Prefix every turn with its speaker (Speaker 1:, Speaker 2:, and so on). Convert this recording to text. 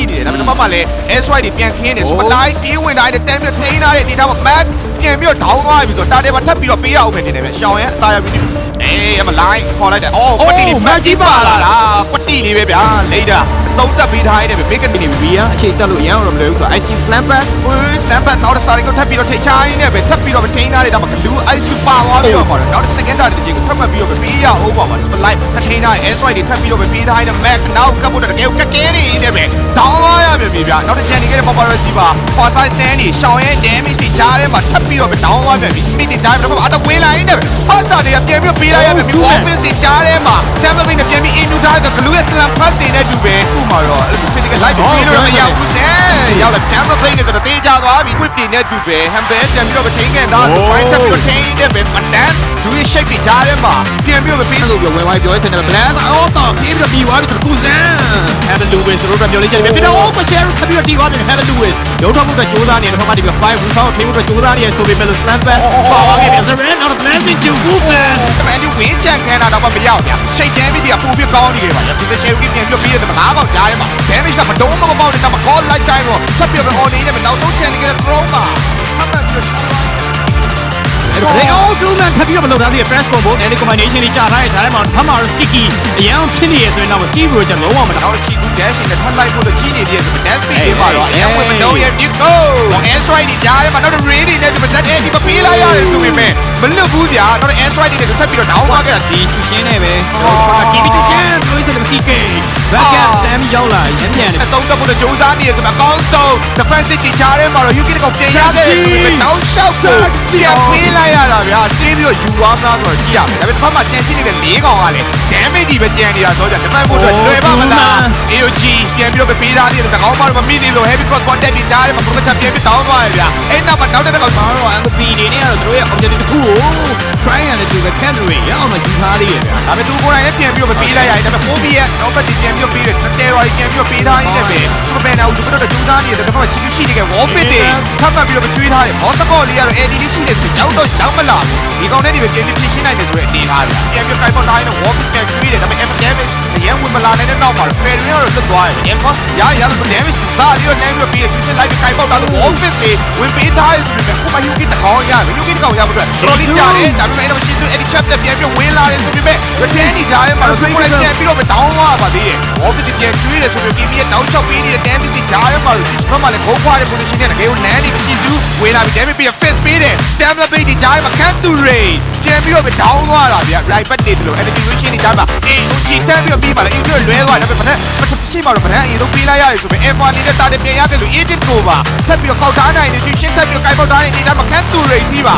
Speaker 1: ရှိနေတယ်ဒါပေမဲ့ဘာမှလည်း S-Ride တွေပြန်ခင်းနေ Super Light ပြေးဝင်တိုင်းတဲ့10မိနစ်ထိန်းထားတဲ့အနေထားမှာ Mac ပြန်ပြီးတော့ down သွားပြီဆိုတော့တာတယ်မှာထပ်ပြီးတော့ပေးရအောင်ပဲနေတယ်ဗျရှောင်းရဲ့အသားရပြီးအမလိုက်ခေါ်လိုက်တယ်အော်ကွတ်တီလေး Mac ကြီးပါလာတာကွတ်တီလေးပဲဗျာလိတာအဆုံးသက်ပေးထားရတဲ့ဘေကတီဗီယာအခြေတက်လို့ရအောင်မလို့ဆိုတော့ IQ Slam Pass Slam Pass နောက်တစ်စာရီကိုထပ်ပြီးတော့ထိချိုင်းနေပဲထပ်ပြီးတော့ထိန်းထားတယ်ဒါမှကလူ IQ ပါသွားပြီးတော့ပေါ့နောက်တစ် second တာတစ်ချိန်ကိုထပ်မှတ်ပြီးတော့ပေးရအောင်ပါမှာ Super Light ထိန်းထားတဲ့ S-Ride တွေထပ်ပြီးတော့ပေးထားတဲ့ Mac နောက်ကပ်ဖို့တကယ်ကကဲနေနေပဲ down သွားရပြီဗျာနောက်တစ်ချိန်နေခဲ့တဲ့ Paparazzi ပါ for size stand တွေရှောင်းရဲ့ damage တွေကြားထဲမှာထပ်ပြီးတော့ down သွားပြန်ပြီ speed တွေကြားထဲမှာအတော့ဝင်လာနေတယ်ဖတ်တာတွေကပြန်ပြီးပေးလိုက်ရပြီ office တွေကြားထဲမှာ Tampa Bay နဲ့ပြန်ပြီး into ထားတဲ့ glue ရဲ့ slam pass တွေနဲ့တူပဲခုမှတော့ physical light တွေပြေးလို့မရဘူးစဲရောက်လာ Tampa Bay နဲ့ဆိုတော့တေးကြသွားပြီ quick တွေနဲ့တူပဲ Hamper ပြန်ပြီးတော့ထိန်းခဲ့တာ point ထပ်ပြီးတော့ထိန်းတယ်ပဲမတန်းဒူရဲ့ shape တွေကြားထဲမှာပြန်ပြီးတော့ပေးလို့ပြောဝင်သွားပြောစင်တယ် blast အော်တော့ပြေးပြီးတော့တီးသွားပြီဆိုတော့ကုစံ Hamper Lewis တို့ကပြောလိုက်ကြတယ်ပြီးတော့ over share ထပ်ပြီးတော့တီးသွားတယ် Hamper Lewis ရုံးထုတ်မှုကကြိုးစားနေတယ်ဖက်မှတီးပြီး5 win ဆောက်ထိန်းမှုကကြိုးစားနေရဆိုပေမဲ့ slam pass ပါသွားခဲ့ပြီ Azarian not a blasting to Wolfman တမန်ဒီဝင်းချန်ခံတာတော့မရောက်ဗျာ shape damage တွေကပိုပြီးကောင်းနေခဲ့ပါလေ position ကိုပြန်ပြီးပြီးတယ်မနာပေါက်ကြားထဲမှာ damage ကမတုံးမပေါက်တဲ့မှာ call light time ကိုဆက်ပြီးတော့ on နေတယ်နောက်ဆုံးချန်နေကြတဲ့ throw မှာမှတ်မှတ်ပြီးတော့အဲ့တော့ဒူမန်ထပ်ပြီးတော့မလုပ်ထားသေးတဲ့ fresh combo နဲ့ combination တွေကြာထားတဲ့ကြားထဲမှာဖမ်းမှာတော့ sticky အရင်ဖြစ်နေရဆိုရင်တော့ Steve Roger လုံးဝမတော့ချီကူ dash နဲ့ထပ်လိုက်ဖို့တော့ကြီးနေသေးတယ်ဆိုတော့ dash speed တွေပါတော့အရင်ကမတော့ရပြgo S-Ride တွေကြားထဲမှာတော့ ready နဲ့ဒီမှာ ZA ဒီမပေးလိုက်ရတယ်ဆိုပေမဲ့မလွတ်ဘူးဗျာတော့ S-Ride တွေထပ်ပြီးတော့ down သွားခဲ့တာဒီချူရှင်းနေပဲဒီချူရှင်းတွေးစတယ်မစီကေ back at them ရောက်လာရမ်းမြန်တယ်အဆုံးတက်ဖို့တော့ကြိုးစားနေရဆိုတော့အကောင်းဆုံး defensive တွေကြားထဲမှာတော့ UK ကောပြန်ရခဲ့တယ်ဆိုပေမဲ့တောင်းလျှောက်ကိုပြန်ပေးလိုက်ရတာဗျာတင်းပြီးတော့ယူသွားမလားဆိုတော့ကြည့်ရမယ်ဒါပေမဲ့တစ်ဖက်မှာကြံရှိနေတဲ့၄ကောင်ကလည်း damage တွေပဲကြံနေတာဆိုတော့ဒီဖက်ဖို့တော့လွယ်ပါမလား AOG ပြန်ပြီးတော့ပေးထားသေးတယ်ကောင်းမှတော့မမိသေးလို့ heavy cross contact တွေကြားထဲမှာ protection ပြန်ပြီးတောင်းသွားရဗျာအဲ့နောက်မှာနောက်တဲ့ကောင်တော့ MVP တွေနဲ့ကတော့တို့ရဲ့ objective တစ်ခုကို try ရတဲ့သူက Canterbury ရအောင်မယူထားသေးရဲ့ဗျာဒါပေမဲ့သူကိုယ်တိုင်လည်းပြန်ပြီးတော့ပေးလိုက်ရတယ်ဒါပေမဲ့ Kobe ရဲ့နောက်ဘက်တွေပြန်ပြီးတော့ပေးတယ် Terror ပြန်ပြီးတော့ပေးထားရင်းနဲ့ပဲ Super Banner ကိုသူတို့တော့ကြိုးစားနေတယ်တစ်ဖက်မှာချီရှိနေတဲ့ Warfit တွေထပ်မှတ်ပြီးတော့ကျွေးထားတယ် Boss Support လေးကတော့ AD လေးရှိတယ်ဆိုတော့ရောက်တော့ရောက်မလာဒီကောင်နဲ့ဒီပဲပြန်ပြီးရှင်းနိုင်တယ်ဆိုတဲ့အနေထားဗျာပြန်ပြီး Skype ထားရင်တော့ Warfit ပြန်ကျွေးတယ်ဒါပေမဲ့ damage အရင်ဝင်မလာနိုင်တဲ့နောက်မှာ Ferry ကတော့လွတ်သွားတယ် Emma ရလို့ damage စားပြီးတော့ damage ပြီးတယ် Fusion Live ကိုင်ပေါက်တာလို့ Warfit တွေဝင်ပေးထားတယ်ဆိုပေမဲ့ခုမှ UK တကောင်ရမယ် UK တကောင်ရဖို့အတွက်တော်လေးကြာတယ်ဒါပေမဲ့အဲ့တော့ရှင်းသူ Eddie Chap ပြန်ပြီးဝင်လာတယ်ဆိုပေမဲ့ return နေကြတယ်မှာတော့ ပြန်ပြီးတော့ down သွားပါသေးတယ် Warfit ပြန်ကျွေးတယ်ဆိုပြီး KB ရဲ့ down shot ပေးနေတဲ့ damage တွေကြားထဲမှာတော့မှလည်း go for တဲ့ position နဲ့တကယ်ကိုလမ်းနေပြီးသူဝင်လာပြီး damage ပြီး fist ပေးတယ် Tampa Bay ဒီကြားထဲမှာ Canterbury ပြန်ပြီးတော့ down သွားတာဗျာ right back နေတယ်လို့ energy ratio တွေကြားမှာချီတန်းပြီးတော့ပြီးပါလေ injury လွဲသွားတယ်ဒါပေမဲ့ရှိမှတော့ဗဒန်းအရင်ဆုံးပေးလိုက်ရတယ်ဆိုပေမဲ့ F1 နေတဲ့တာတယ်ပြန်ရတယ်လို့ edit ကိုပါထပ်ပြီးတော့ကောက်ထားနိုင်တယ်ရှင်းထပ်ပြီးတော့ကိုင်ပေါက်ထားတဲ့အနေနဲ့မှာ Canterbury ကြီးပါ